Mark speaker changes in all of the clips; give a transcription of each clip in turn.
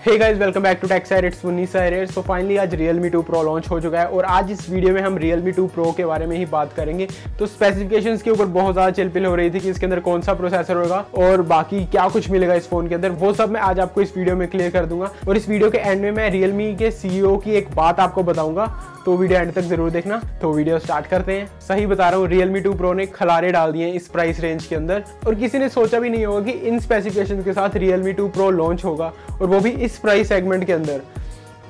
Speaker 1: Hey guys, welcome back to tech side. It's Munni side. So finally आज Realme 2 Pro launch हो चुका है और आज इस वीडियो में हम Realme 2 Pro के बारे में ही बात करेंगे। तो स्पेसिफिकेशंस के ऊपर बहुत ज़्यादा चिलपिल हो रही थी कि इसके अंदर कौन सा प्रोसेसर होगा और बाकी क्या कुछ मिलेगा इस फोन के अंदर, वो सब मैं आज आपको इस वीडियो में क्लियर कर दूंगा। और इस वीडियो के एंड में मैं Realme के CEO की एक बात आपको बताऊंगा, तो वीडियो एंड तक जरूर देखना। तो वीडियो स्टार्ट करते हैं। सही बता रहा हूँ, Realme 2 Pro ने खलारे डाल दिए इस प्राइस रेंज के अंदर और किसी ने सोचा भी नहीं होगा कि इन स्पेसिफिकेशन के साथ Realme 2 Pro लॉन्च होगा और वो भी इस प्राइस सेगमेंट के अंदर।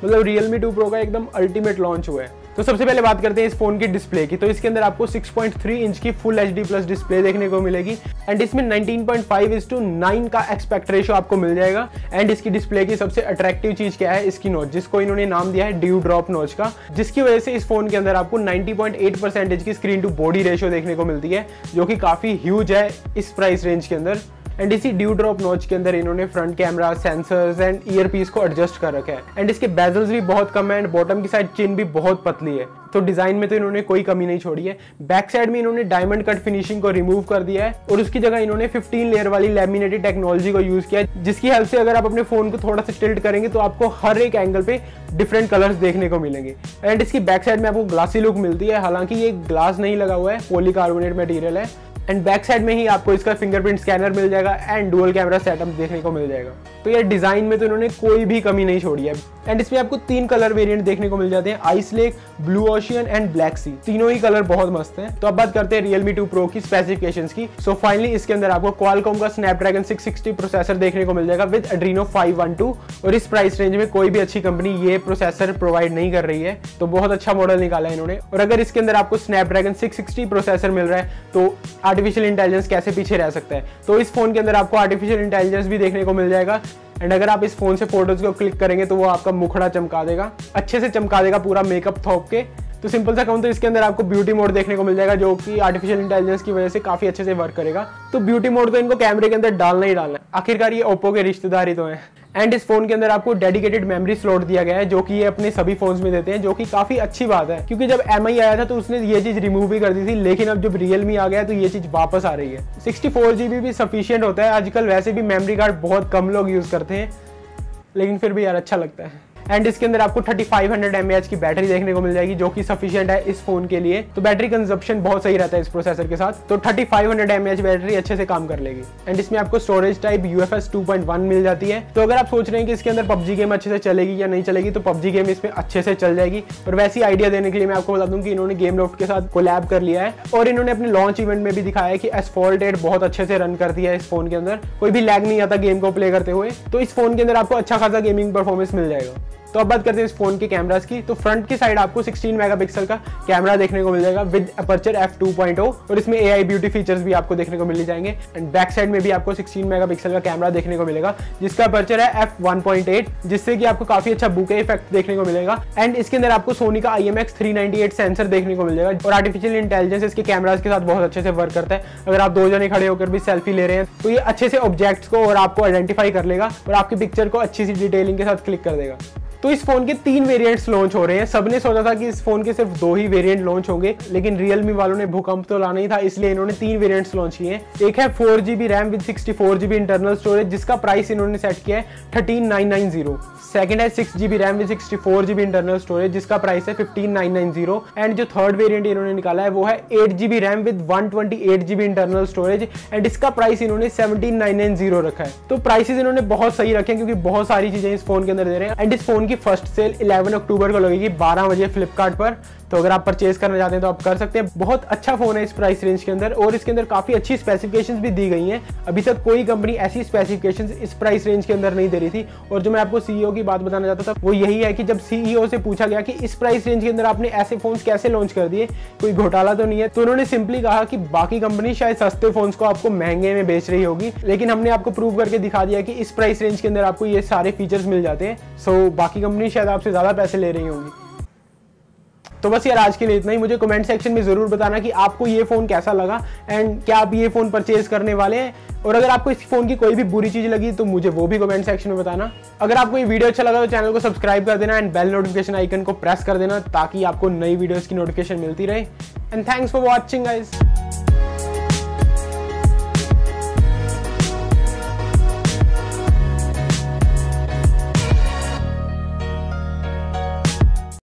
Speaker 1: मतलब Realme 2 Pro का एकदम अल्टीमेट लॉन्च हुआ है। तो सबसे पहले बात करते हैं इस फोन की डिस्प्ले की। तो इसके अंदर आपको 6.3 इंच की फुल HD प्लस डिस्प्ले देखने को मिलेगी एंड इसमें 19.5:9 का एस्पेक्ट रेशियो आपको मिल जाएगा। एंड इसकी डिस्प्ले की सबसे अट्रैक्टिव चीज क्या है, इसकी नॉच, जिसको इन्होंने नाम दिया है ड्यू ड्रॉप नॉच का, जिसकी वजह से इस फोन के अंदर आपको 90.8% की स्क्रीन टू बॉडी रेशियो देखने को मिलती है, जो कि काफी ह्यूज है इस प्राइस रेंज के अंदर। एंड इसी ड्यू ड्रॉप नॉच के अंदर इन्होंने front camera, sensors and earpiece को एडजस्ट कर रखा है। एंड इसके बेजल्स भी बहुत कम है एंड बॉटम की साइड चिन भी बहुत पतली है। तो डिजाइन में तो इन्होंने कोई कमी नहीं छोड़ी है। बैक साइड में इन्होंने डायमंड कट फिनिशिंग को रिमूव कर दिया है और उसकी जगह इन्होंने 15 लेयर वाली लैमिनेटेड टेक्नोलॉजी को यूज किया है, जिसकी हेल्प से अगर आप अपने फोन को थोड़ा सा टिल्ट करेंगे तो आपको हर एक एंगल पे डिफरेंट कलर्स देखने को मिलेंगे। एंड इसकी बैक साइड में आपको ग्लासी लुक मिलती है, हालांकि ये ग्लास नहीं लगा हुआ है, पॉलीकार्बोनेट मटेरियल है। एंड बैक साइड में ही आपको इसका फिंगरप्रिंट स्कैनर मिल जाएगा एंड डुअल कैमरा सेटअप देखने को मिल जाएगा। तो ये डिजाइन में तो इन्होंने कोई भी कमी नहीं छोड़ी है। एंड इसमें आपको 3 कलर वेरिएंट देखने को मिल जाते हैं, ice lake, blue ocean and black sea. तीनों ही कलर बहुत मस्त हैं। तो अब बात करते हैं Realme 2 Pro की स्पेसिफिकेशंस की। सो फाइनली इसके अंदर आपको Qualcomm का Snapdragon 660 प्रोसेसर देखने को मिल जाएगा विद Adreno 512 और इस प्राइस रेंज में कोई भी अच्छी कंपनी ये प्रोसेसर प्रोवाइड नहीं कर रही है, तो बहुत अच्छा मॉडल निकाला है इन्होंने। और अगर इसके अंदर आपको Snapdragon 660 प्रोसेसर मिल रहा है तो आर्टिफिशियल इंटेलिजेंस कैसे पीछे रह सकता है। तो इस फोन के अंदर आपको आर्टिफिशियल इंटेलिजेंस भी देखने को मिल जाएगा। एंड अगर आप इस फोन से फोटोज को क्लिक करेंगे तो वो आपका मुखड़ा चमका देगा, अच्छे से चमका देगा पूरा मेकअप थोप के। तो सिंपल सा कहूँ तो इसके अंदर आपको ब्यूटी मोड देखने को मिल जाएगा, जो कि आर्टिफिशियल इंटेलिजेंस की वजह से काफी अच्छे से वर्क करेगा। तो ब्यूटी मोड तो इनको कैमरे के अंदर डालना ही डालना है, आखिरकार ये ओप्पो के रिश्तेदार ही तो हैं। एंड इस फोन के अंदर आपको डेडिकेटेड मेमोरी स्लॉट दिया गया है, जो कि ये अपने सभी फोन्स में देते हैं, जो कि काफी अच्छी बात है, क्योंकि जब MI आया था तो उसने ये चीज रिमूव भी कर दी थी, लेकिन अब जब Realme आ गया तो ये चीज वापस आ रही है। 64 GB भी सफिशिएंट होता है। आजकल वैसे भी मेमोरी कार्ड बहुत कम लोग यूज करते हैं, लेकिन फिर भी यार अच्छा लगता है। एंड इसके अंदर आपको 3500 mAh की बैटरी देखने को मिल जाएगी, जो कि सफिशिएंट है इस फोन के लिए। तो बैटरी कंजप्शन बहुत सही रहता है इस प्रोसेसर के साथ, तो 3500 mAh बैटरी अच्छे से काम कर लेगी। एंड इसमें आपको स्टोरेज टाइप UFS 2.1 मिल जाती है। तो अगर आप सोच रहे हैं कि इसके अंदर PUBG गेम अच्छे से चलेगी या नहीं चलेगी, तो PUBG गेम इसमें अच्छे से चल जाएगी। और वैसी आइडिया देने के लिए मैं आपको बता दूं कि इन्होंने गेम लॉफ्ट के साथ कोलैब कर लिया है और इन्होंने अपने लॉन्च इवेंट में भी दिखाया है कि Asphalt 8 बहुत अच्छे से रन करती है इस फोन के अंदर, कोई भी लैग नहीं आता गेम को प्ले करते हुए। तो इस फोन के अंदर आपको अच्छा खासा गेमिंग परफॉर्मेंस मिल जाएगा। तो अब बात करते हैं इस फोन के कैमरास की। तो फ्रंट की साइड आपको 16 मेगापिक्सल का कैमरा देखने को मिल जाएगा विद अपर्चर f2.0 और इसमें AI ब्यूटी फीचर्स भी आपको देखने को मिल जाएंगे। एंड बैक साइड में भी आपको 16 मेगापिक्सल का कैमरा देखने को मिलेगा, जिसका अपर्चर है f1.8, जिससे कि आपको काफी अच्छा बुके इफेक्ट देखने को मिलेगा। एंड इसके अंदर आपको सोनी का IMX398 सेंसर देखने को मिल जाएगा और आर्टिफिशियल इंटेलिजेंस इसके कैमरास के साथ बहुत अच्छे से वर्क करता है। अगर आप 2 जने खड़े होकर भी सेल्फी ले रहे हैं तो ये अच्छे से ऑब्जेक्ट्स को और आपको आइडेंटिफाई कर लेगा और आपकी पिक्चर को अच्छी सी डिटेलिंग के साथ क्लिक कर देगा। तो इस फोन के 3 वेरिएंट्स लॉन्च हो रहे हैं। सबने सोचा था कि इस फोन के सिर्फ 2 ही वेरिएंट लॉन्च होंगे, लेकिन Realme वालों ने भूकंप तो लाना ही था, इसलिए इन्होंने 3 वेरिएंट्स लॉन्च किए हैं। एक है 4GB RAM with 64GB internal storage, जिसका प्राइस इन्होंने सेट किया है 13990। सेकंड है 6GB RAM with 64GB internal storage, जिसका प्राइस है 15990। एंड जो थर्ड वेरिएंट इन्होंने निकाला है वो है 8GB RAM with 128GB internal storage and इसका प्राइस इन्होंने 17990 रखा है। तो प्राइसेस इन्होंने बहुत सही रखे हैं, क्योंकि बहुत सारी चीजें इस फोन के अंदर दे रहे हैं। एंड इस फोन की फर्स्ट सेल 11 अक्टूबर को लगेगी 12 बजे फ्लिपकार्ट पर। तो अगर आप परचेज करना चाहते हैं तो आप कर सकते हैं। बहुत अच्छा फोन है इस प्राइस रेंज के अंदर और इसके अंदर काफी अच्छी स्पेसिफिकेशंस भी दी गई हैं। अभी तक कोई कंपनी ऐसी स्पेसिफिकेशंस इस प्राइस रेंज के अंदर नहीं दे रही थी। और जो मैं आपको CEO की बात बताना चाहता था वो यही है कि जब CEO से पूछा गया कि इस प्राइस रेंज के अंदर आपने ऐसे फोन्स कैसे लॉन्च कर दिए, कोई घोटाला तो नहीं है, तो उन्होंने सिंपली कहा कि बाकी कंपनी शायद सस्ते फोन्स को आपको महंगे में बेच रही होगी, लेकिन हमने आपको प्रूव करके दिखा दिया कि इस प्राइस रेंज के अंदर आपको ये सारे फीचर्स मिल जाते हैं। सो बाकी कंपनी शायद आपसे ज्यादा पैसे ले रही होंगी। तो बस यार आज के लिए इतना ही। मुझे कमेंट सेक्शन में जरूर बताना कि आपको ये फोन कैसा लगा एंड क्या आप ये फोन परचेज करने वाले हैं। और अगर आपको इस फोन की कोई भी बुरी चीज लगी तो मुझे वो भी कमेंट सेक्शन में बताना। अगर आपको ये वीडियो अच्छा लगा तो चैनल को सब्सक्राइब कर देना एंड बेल नोटिफिकेशन आइकन को प्रेस कर देना, ताकि आपको नई वीडियोस की नोटिफिकेशन मिलती रहे। And thanks for watching guys.